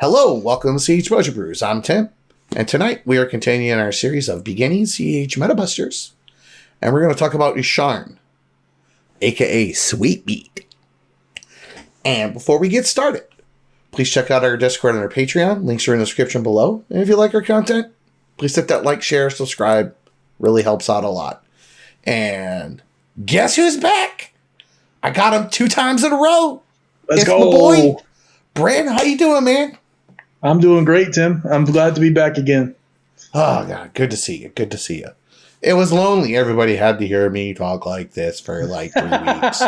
Hello, welcome to cEDH Mojo Brews. I'm Tim, and tonight we are continuing our series of beginning cEDH Meta Busters, and we're going to talk about Yasharn, aka Sweet Beat. And before we get started, please check out our Discord and our Patreon. Links are in the description below. And if you like our content, please hit that like, share, subscribe. Really helps out a lot. And guess who's back? I got him 2 times in a row. Let's go. My boy, Brand. How you doing, man? I'm doing great, Tim. I'm glad to be back again. Oh, God. Good to see you. Good to see you. It was lonely. Everybody had to hear me talk like this for like 3 weeks.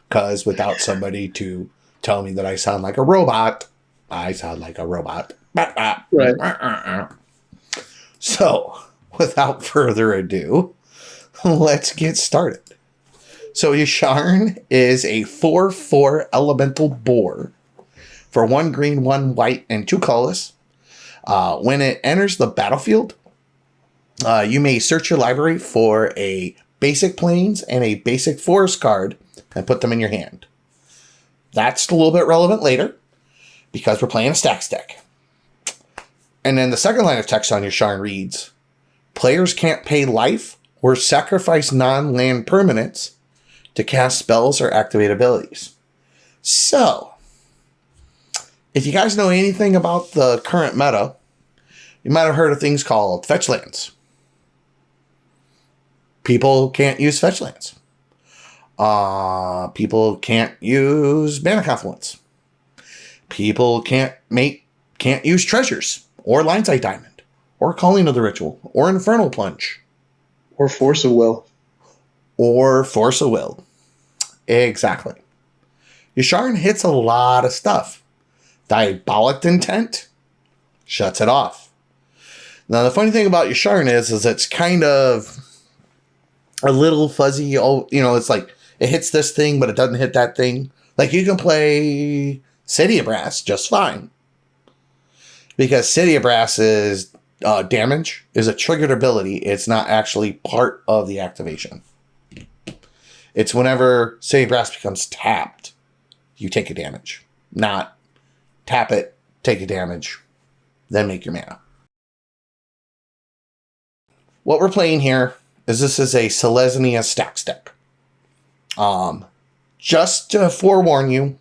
Because without somebody to tell me that I sound like a robot, I sound like a robot. Right. So, without further ado, let's get started. So, Yasharn is a 4/4 elemental boar for 1 green, 1 white, and 2 colorless. When it enters the battlefield, you may search your library for a basic plains and a basic forest card and put them in your hand. That's a little bit relevant later because we're playing a stax deck. And then the second line of text on Yasharn reads, players can't pay life or sacrifice non-land permanents to cast spells or activate abilities. So, if you guys know anything about the current meta, you might have heard of things called fetch lands. People can't use fetch lands. People can't use mana confluence. People can't use treasures or line sight diamond or calling of the ritual or infernal plunge Or force of will. or force of will. Exactly. Yasharn hits a lot of stuff. Diabolic intent shuts it off. Now, the funny thing about Yasharn is it's kind of a little fuzzy. Oh, it's like it hits this thing, but it doesn't hit that thing. Like you can play cEDH just fine because cEDH is damage is a triggered ability. It's not actually part of the activation. It's whenever cEDH becomes tapped, you take a damage, not tap it, take a damage, then make your mana. What we're playing here is this is a Selesnya stax deck. Just to forewarn you,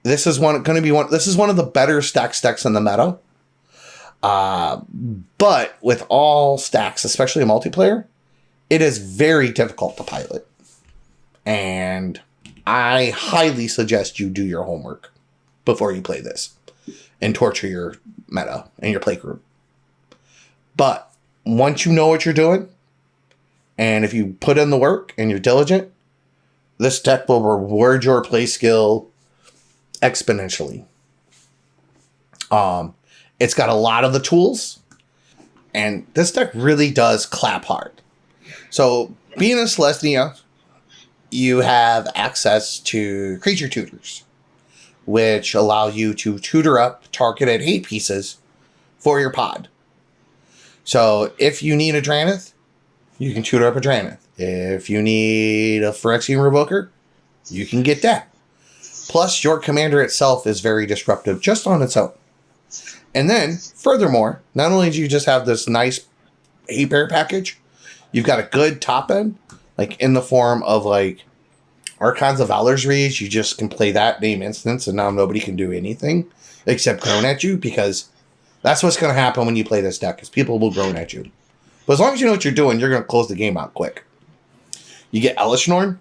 this is one of the better stax decks in the meta. But with all stacks, especially a multiplayer, it is very difficult to pilot. And I highly suggest you do your homework before you play this and torture your meta and your play group. But once you know what you're doing, and if you put in the work and you're diligent, this deck will reward your play skill exponentially. It's got a lot of the tools, and this deck really does clap hard. So, being a Selesnya, you have access to creature tutors, which allow you to tutor up targeted hate pieces for your pod. So if you need a Drannith, you can tutor up a Drannith. If you need a Phyrexian Revoker, you can get that. Plus, your commander itself is very disruptive just on its own. And then, furthermore, not only do you just have this nice hate pair package, you've got a good top end, like in the form of like Archons of Valor's Reach. You just can play that name instance, and now nobody can do anything except groan at you, because that's what's going to happen when you play this deck, is people will groan at you. But as long as you know what you're doing, you're going to close the game out quick. You get Elishnorn.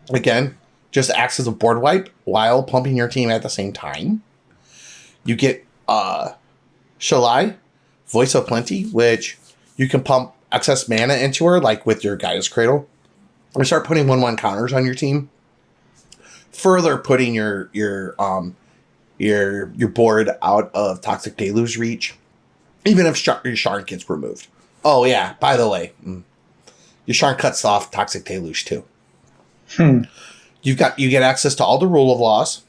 Again, just acts as a board wipe while pumping your team at the same time. You get Shalai, Voice of Plenty, which you can pump excess mana into her, like with your Gaia's Cradle, and start putting 1/1 counters on your team. Further putting your board out of Toxic Deluge reach, even if Yasharn gets removed. Oh yeah, by the way, Yasharn cuts off Toxic Deluge too. You get access to all the rule of laws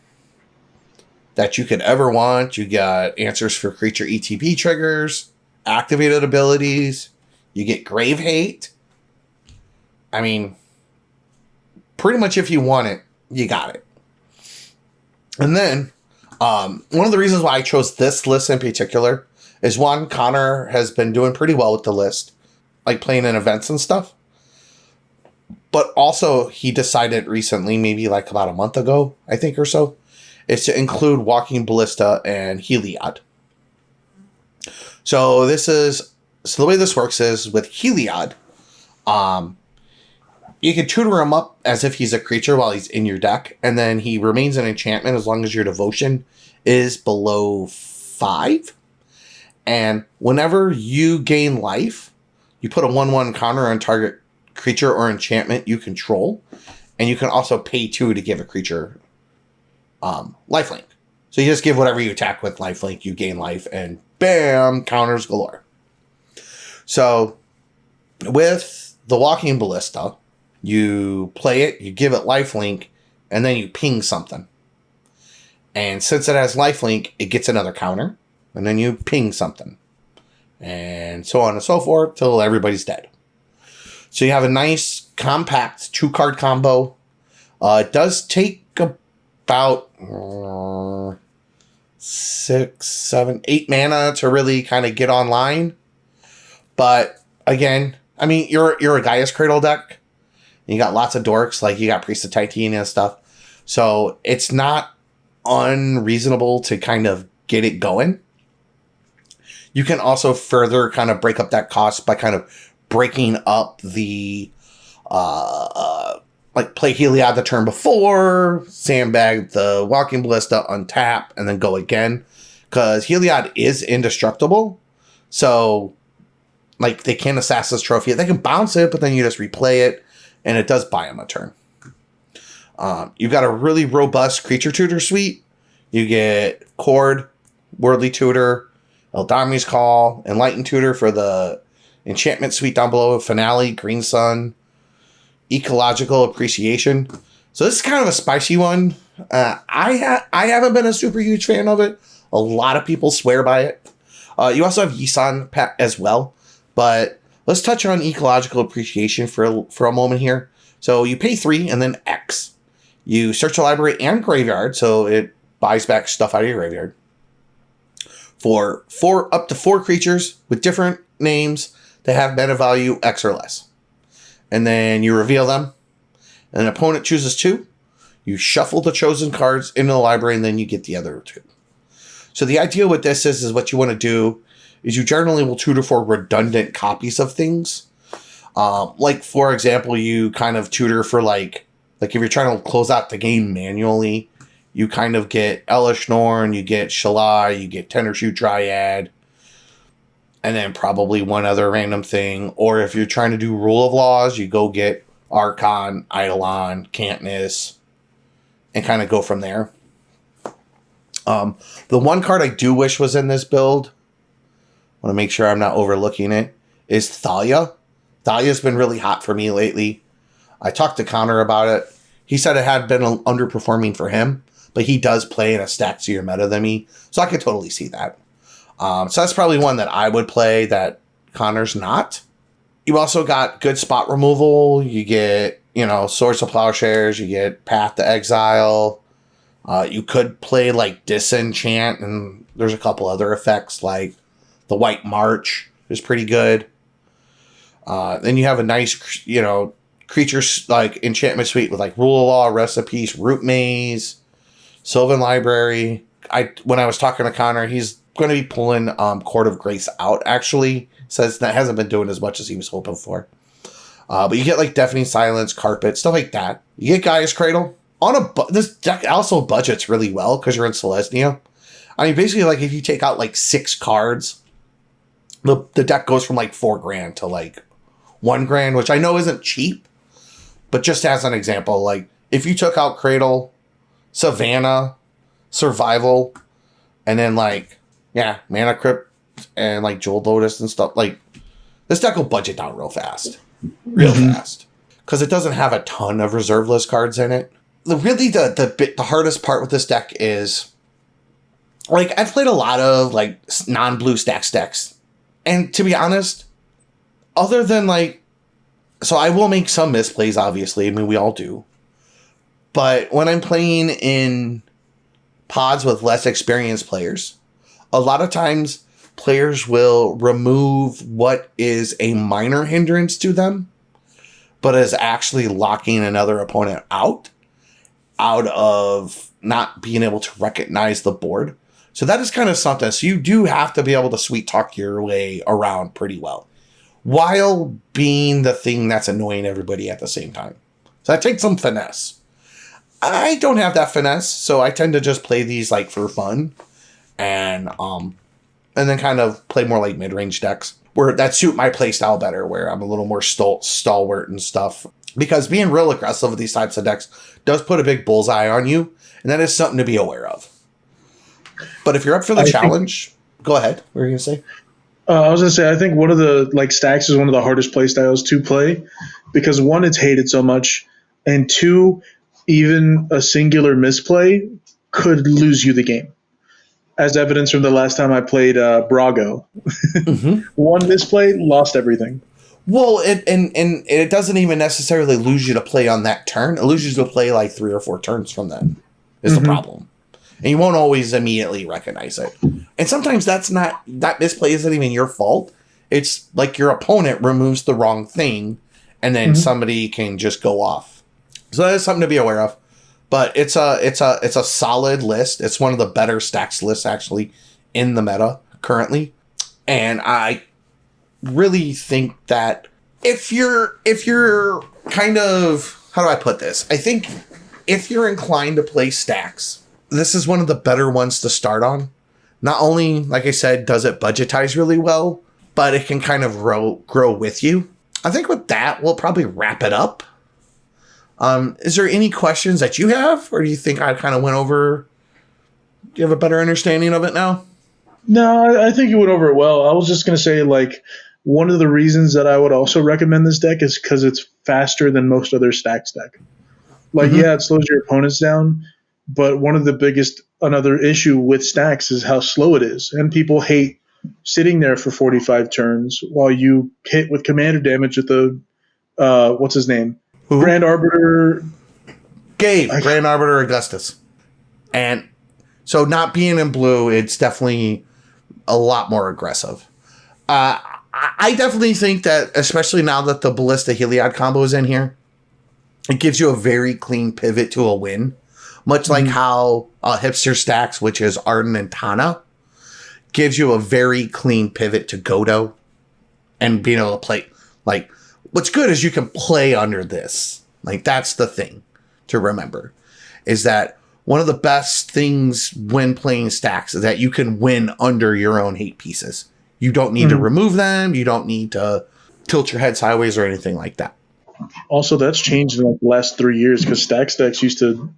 that you could ever want. You got answers for creature ETB triggers, activated abilities. You get Grave Hate. I mean, pretty much if you want it, you got it. And then One of the reasons why I chose this list in particular is one, Connor has been doing pretty well with the list, like playing in events and stuff. But also he decided recently, maybe like about a month ago, I think or so, is to include Walking Ballista and Heliod. So the way this works is with Heliod, you can tutor him up as if he's a creature while he's in your deck, and then he remains an enchantment as long as your devotion is below 5. And whenever you gain life, you put a 1/1 counter on target creature or enchantment you control, and you can also pay 2 to give a creature lifelink. So you just give whatever you attack with lifelink, you gain life, and bam, counters galore. So with the Walking Ballista, you play it, you give it lifelink, and then you ping something. And since it has lifelink, it gets another counter, and then you ping something. And so on and so forth till everybody's dead. So you have a nice, compact 2-card combo. It does take about 6, 7, 8 mana to really kind of get online. But again, I mean, you're a Gaia's Cradle deck. You got lots of dorks, like you got Priest of Titania and stuff. So it's not unreasonable to kind of get it going. You can also further kind of break up that cost by kind of breaking up the like play Heliod the turn before, sandbag the Walking Ballista, untap, and then go again. Because Heliod is indestructible. So like they can Assassin's Trophy it. They can bounce it, but then you just replay it, and it does buy them a turn. You've got a really robust creature tutor suite. You get Cord, Worldly Tutor, Eldami's Call, Enlightened Tutor for the enchantment suite down below, Finale, Green Sun, Ecological Appreciation. So this is kind of a spicy one. I haven't been a super huge fan of it. A lot of people swear by it. You also have Yisan as well. But let's touch on Ecological Appreciation for a moment here. So you pay 3 and then X. You search the library and graveyard, so it buys back stuff out of your graveyard. For up to 4 creatures with different names that have mana value X or less. And then you reveal them. And an opponent chooses 2. You shuffle the chosen cards into the library, and then you get the other 2. So the idea with this is what you want to do is you generally will tutor for redundant copies of things. Like, for example, you kind of tutor for like if you're trying to close out the game manually, you kind of get Elish Norn, you get Shalai, you get Tendershoot Dryad, and then probably one other random thing. Or if you're trying to do Rule of Laws, you go get Archon, Eidolon, Cantness, and kind of go from there. The one card I do wish was in this build, I want to make sure I'm not overlooking it, is Thalia. Thalia's been really hot for me lately. I talked to Connor about it. He said it had been underperforming for him, but he does play in a staxier meta than me, so I could totally see that. So that's probably one that I would play that Connor's not. You also got good spot removal. You get, Swords of Plowshares. You get Path to Exile. You could play like Disenchant, and there's a couple other effects like the White March is pretty good. Then you have a nice, creatures like enchantment suite with like Rule of Law, Recipes, Root Maze, Sylvan Library. When I was talking to Connor, he's going to be pulling Court of Grace out, actually. Says that hasn't been doing as much as he was hoping for. But you get like Deafening Silence, Carpet, stuff like that. You get Gaia's Cradle. This deck also budgets really well because you're in Selesnya. I mean, basically, like if you take out like 6 cards, the deck goes from like $4,000 to like $1,000, which I know isn't cheap. But just as an example, like if you took out Cradle, Savannah, Survival, and then like, Mana Crypt and like Jewel Lotus and stuff, like this deck will budget down real fast. Real fast. Because it doesn't have a ton of reserve list cards in it. The hardest part with this deck is, like, I've played a lot of like non-blue stax decks. And to be honest, other than like, so I will make some misplays, obviously. I mean, we all do. But when I'm playing in pods with less experienced players, a lot of times players will remove what is a minor hindrance to them, but is actually locking another opponent out of not being able to recognize the board. So that is kind of something. So you do have to be able to sweet talk your way around pretty well, while being the thing that's annoying everybody at the same time. So that takes some finesse. I don't have that finesse, so I tend to just play these like for fun, and then kind of play more like mid-range decks where that suit my play style better, where I'm a little more stalwart and stuff. Because being real aggressive with these types of decks does put a big bullseye on you, and that is something to be aware of. But if you're up for the challenge, go ahead. What were you gonna say? I was gonna say, I think one of the stacks is one of the hardest play styles to play because one, it's hated so much, and two, even a singular misplay could lose you the game. As evidence from the last time I played Brago, one misplay lost everything. Well, it doesn't even necessarily lose you to play on that turn. It loses you to play like 3 or 4 turns from then. Is the problem. And you won't always immediately recognize it. And sometimes that misplay isn't even your fault. It's like your opponent removes the wrong thing, and then somebody can just go off. So that is something to be aware of. But it's a solid list. It's one of the better stacks lists actually in the meta currently. And I really think that if you're kind of, how do I put this? I think if you're inclined to play stacks, this is one of the better ones to start on. Not only, like I said, does it budgetize really well, but it can kind of grow with you. I think with that, we'll probably wrap it up. Is there any questions that you have, or do you think I kind of went over? Do you have a better understanding of it now? No, I think you went over it well. I was just going to say, one of the reasons that I would also recommend this deck is because it's faster than most other stacks deck. Yeah, it slows your opponents down, but another issue with stacks is how slow it is. And people hate sitting there for 45 turns while you hit with commander damage at the, what's his name? Who? Grand Arbiter. Grand Arbiter Augustus. And so not being in blue, it's definitely a lot more aggressive. I definitely think that, especially now that the Ballista Heliod combo is in here, it gives you a very clean pivot to a win. Much like how Hipster Stacks, which is Arden and Tana, gives you a very clean pivot to Godo and being able to play. What's good is you can play under this. That's the thing to remember, is that one of the best things when playing stacks is that you can win under your own hate pieces. You don't need to remove them. You don't need to tilt your head sideways or anything like that. Also, that's changed in the last 3 years because stacks used to,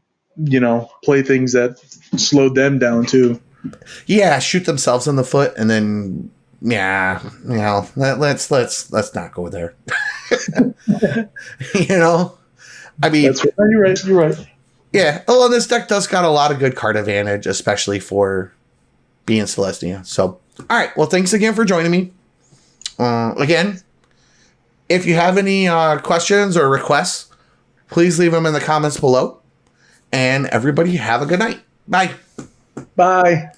play things that slowed them down too. Yeah, shoot themselves in the foot, and then let's not go there. I mean, that's right. You're right. Yeah. Oh, and this deck does got a lot of good card advantage, especially for being Selesnya. So, all right. Well, thanks again for joining me. Again, if you have any questions or requests, please leave them in the comments below. And everybody have a good night. Bye. Bye.